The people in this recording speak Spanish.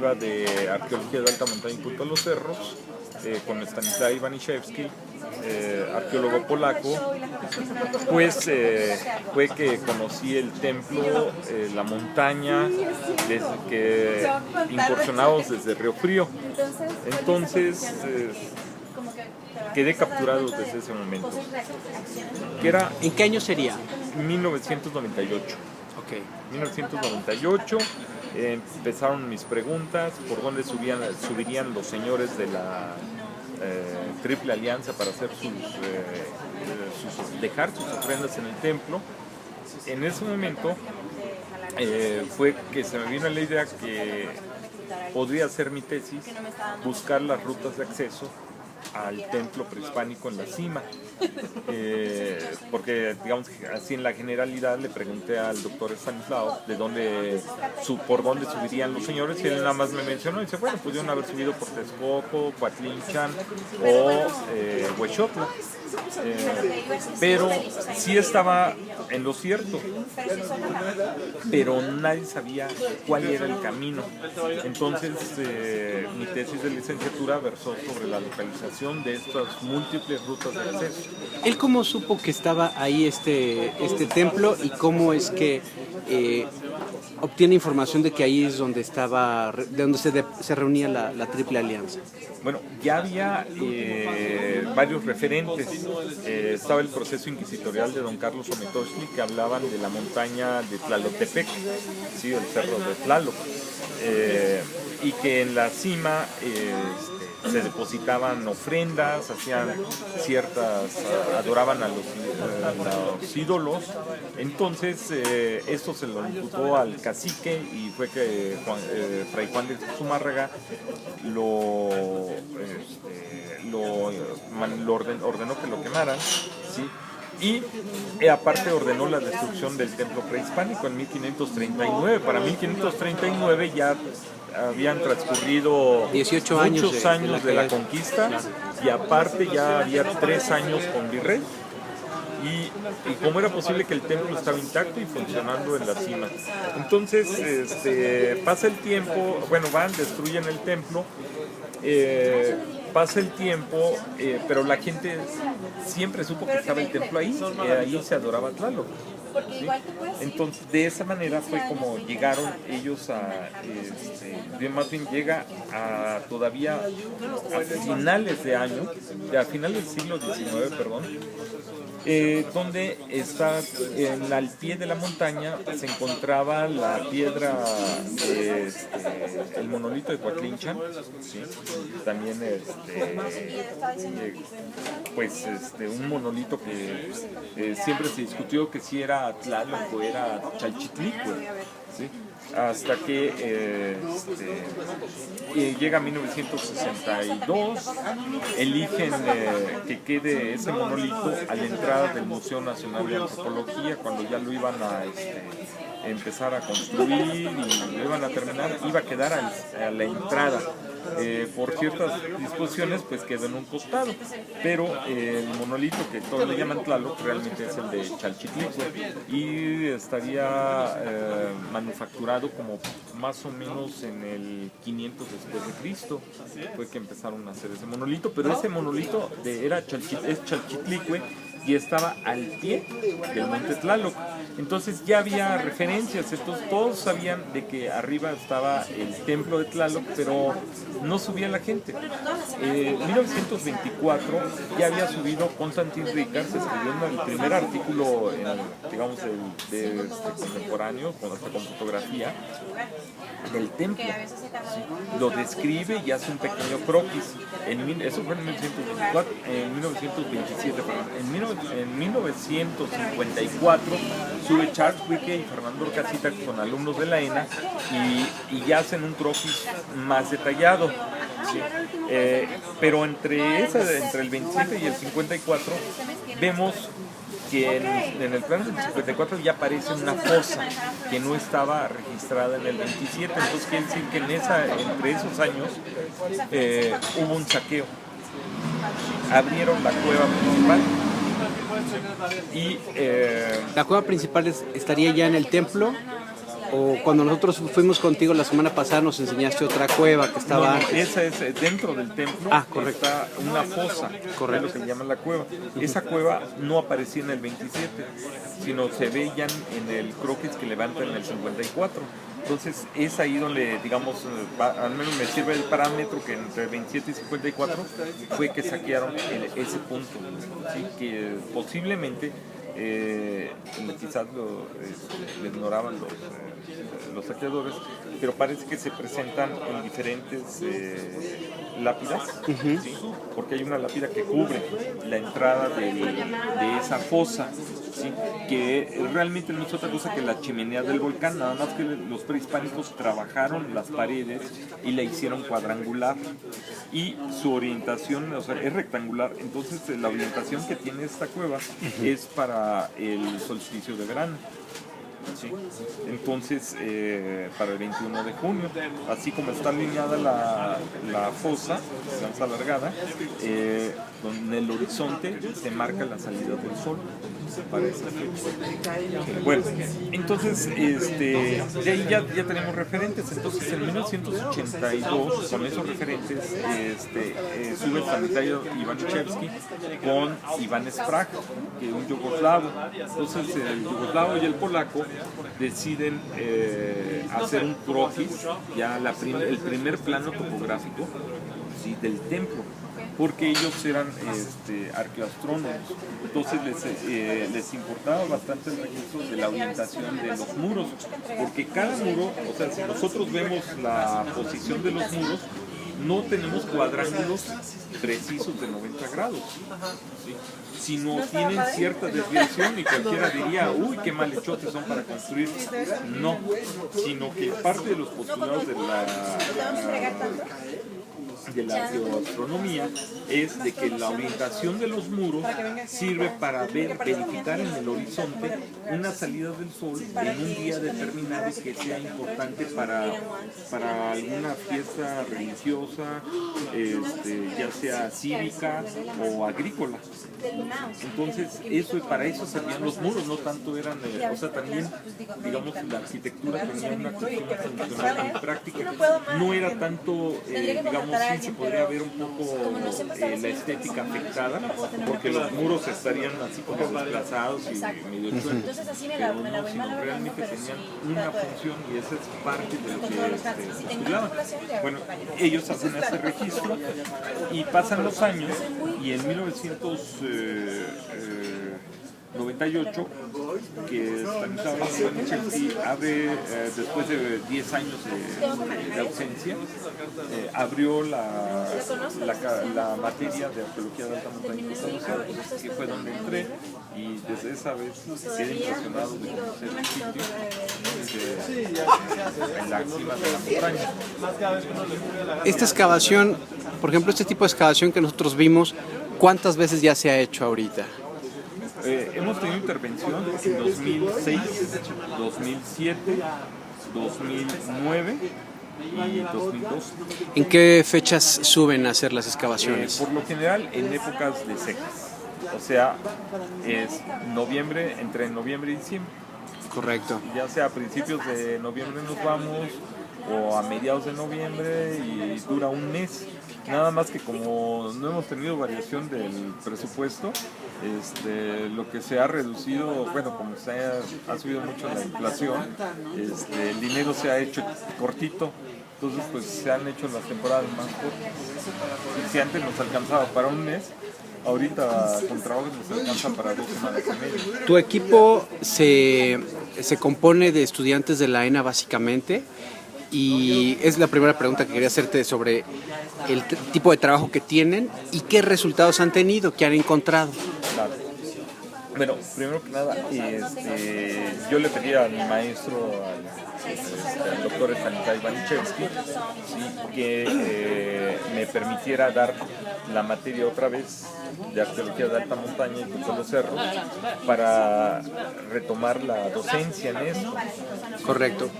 colectiva de arqueología de alta montaña y culto a los cerros, con Stanislaw Iwaniszewski, arqueólogo polaco. Pues fue que conocí el templo, la montaña, desde que incursionamos desde Río Frío. Entonces quedé capturado desde ese momento. ¿En qué año sería? 1998. Okay. 1998 empezaron mis preguntas, por dónde subirían los señores de la Triple Alianza para hacer dejar sus ofrendas en el templo. En ese momento fue que se me vino la idea que podría hacer mi tesis, buscar las rutas de acceso al templo prehispánico en la cima, porque digamos así en la generalidad le pregunté al doctor Stanislao por dónde subirían los señores, y él nada más me mencionó y dice, bueno, pudieron haber subido por Texcoco, Coatlinchan o Huexotla, pero sí estaba en lo cierto, pero nadie sabía cuál era el camino. Entonces mi tesis de licenciatura versó sobre la localización de estas múltiples rutas de acceso. ¿Él cómo supo que estaba ahí este templo y cómo es que obtiene información de que ahí es donde se reunía la Triple Alianza? Bueno, ya había varios referentes. Estaba el proceso inquisitorial de don Carlos Ometoxtli, que hablaban de la montaña de Tlalotepec, ¿sí? El cerro de Tlaloc, y que en la cima se depositaban ofrendas, adoraban a los ídolos. Entonces esto se lo imputó al cacique y fue que Fray Juan de Zumárraga lo ordenó que lo quemaran, ¿sí? Y aparte ordenó la destrucción del templo prehispánico en 1539. Para 1539 ya habían transcurrido 18 muchos años de la conquista, y aparte ya había 3 años con virrey. Y cómo era posible que el templo estaba intacto y funcionando en la cima. Entonces pasa el tiempo, destruyen el templo, pasa el tiempo, pero la gente siempre supo que estaba el templo ahí, ahí se adoraba a Tlaloc, ¿sí? Entonces de esa manera fue como llegaron ellos más bien llega todavía a finales de año, a finales del siglo XIX, perdón, donde está al pie de la montaña se encontraba la piedra, el monolito de Coatlinchan, ¿sí? También un monolito que siempre se discutió que si era Tlaloc o era Chalchitlicue, ¿sí? Hasta que llega 1962, eligen que quede ese monolito a la entrada del Museo Nacional de Antropología. Cuando ya lo iban a empezar a construir y lo iban a terminar, iba a quedar a la entrada. Por ciertas disposiciones pues quedó en un costado, pero el monolito que todos le llaman Tlaloc realmente es el de Chalchitlicue y estaría manufacturado como más o menos en el 500 después de Cristo, fue que empezaron a hacer ese monolito, pero ese monolito es Chalchitlicue y estaba al pie del monte Tlaloc. Entonces ya había referencias, entonces todos sabían de que arriba estaba el templo de Tlaloc, pero no subía la gente. En 1924 ya había subido Constantin Rickards, escribiendo el primer artículo, contemporáneo, hasta con fotografía, del templo. ¿Sí? Lo describe y hace un pequeño croquis. Eso fue en 1924, en 1927, perdón. En 1954 sube Charles Wicke y Fernando Orcasita, que son alumnos de la ENA, y ya hacen un croquis más detallado. ¿Sí? Pero entre el 27 y el 54 vemos que en el plano del 54 ya aparece una fosa que no estaba registrada en el 27, entonces quiere decir que entre esos años hubo un saqueo. Abrieron la cueva principal y la cueva principal estaría ya en el templo. o cuando nosotros fuimos contigo la semana pasada nos enseñaste otra cueva que estaba antes. Esa es dentro del templo. Correcto. Está una fosa, correcto, lo que llaman la cueva. Esa cueva no aparecía en el 27, sino se veían en el croquis que levantan en el 54. Entonces es ahí donde, digamos, al menos me sirve el parámetro que entre 27 y 54 fue que saquearon ese punto, ¿sí? Que posiblemente quizás lo ignoraban los saqueadores, pero parece que se presentan en diferentes lápidas, ¿sí? Porque hay una lápida que cubre la entrada de esa fosa, ¿sí? Que realmente no es otra cosa que la chimenea del volcán, nada más que los prehispánicos trabajaron las paredes y la hicieron cuadrangular, y su orientación, o sea, es rectangular. Entonces la orientación que tiene esta cueva es para el solsticio de verano. Sí. Entonces, para el 21 de junio, así como está alineada la fosa, digamos alargada, en el horizonte se marca la salida del sol para esa fecha. Bueno, entonces, de ahí ya tenemos referentes. Entonces, en 1982, con esos referentes, sube el sanitario Ivaniševský con Iván Sprague, que es un yugoslavo. Entonces, el yugoslavo y el polaco deciden hacer un croquis, ya el primer plano topográfico, ¿sí? Del templo, porque ellos eran arqueoastrónomos. Entonces les importaba bastante el recurso de la orientación de los muros, porque cada muro, o sea, si nosotros vemos la posición de los muros, no tenemos cuadrángulos precisos de 90 grados, ¿sí? Sino tienen cierta desviación, y cualquiera diría, uy, qué mal hechotes son para construir. No, sino que parte de los postulados de la geoastronomía es de que la orientación de los muros sirve para verificar en el horizonte una salida del sol en un día determinado que sea importante para alguna fiesta religiosa, ya sea cívica o agrícola. Entonces para eso servían los muros, no tanto eran, o sea, también, digamos, la arquitectura tenía una cuestión funcional y práctica, no era tanto, digamos, sí se podría ver un poco la estética afectada, porque los muros estarían así como desplazados y medio chuecos, pero no, sino realmente tenían una función, y esa es parte de lo que postulaban. Bueno, ellos hacen ese registro y pasan los años, y en 1998, que Stanislav Ivaniševský abre, después de 10 años de ausencia, abrió la materia de arqueología de alta montaña, que fue donde entré, y desde esa vez quedé impresionado de conocer el sitio en la cima de la montaña. Esta excavación, por ejemplo, este tipo de excavación que nosotros vimos, ¿cuántas veces ya se ha hecho ahorita? Hemos tenido intervención en 2006, 2007, 2009 y 2012. ¿En qué fechas suben a hacer las excavaciones? Por lo general en épocas de secas, o sea, es entre noviembre y diciembre. Correcto. Ya sea a principios de noviembre nos vamos, o a mediados de noviembre, y dura un mes. Nada más que como no hemos tenido variación del presupuesto, lo que se ha reducido, bueno, como ha subido mucho la inflación, el dinero se ha hecho cortito. Entonces pues se han hecho las temporadas más cortas. Si antes nos alcanzaba para un mes, ahorita con trabajo nos alcanza para 2 semanas y media. Tu equipo se compone de estudiantes de la ENA básicamente, y es la primera pregunta que quería hacerte sobre el tipo de trabajo que tienen y qué resultados han tenido, qué han encontrado. Claro. Bueno, primero que nada, yo le pedí a mi maestro, al doctor Stanislav Ivaniševský, que me permitiera dar la materia otra vez de arqueología de alta montaña y de los cerros para retomar la docencia en esto. Correcto.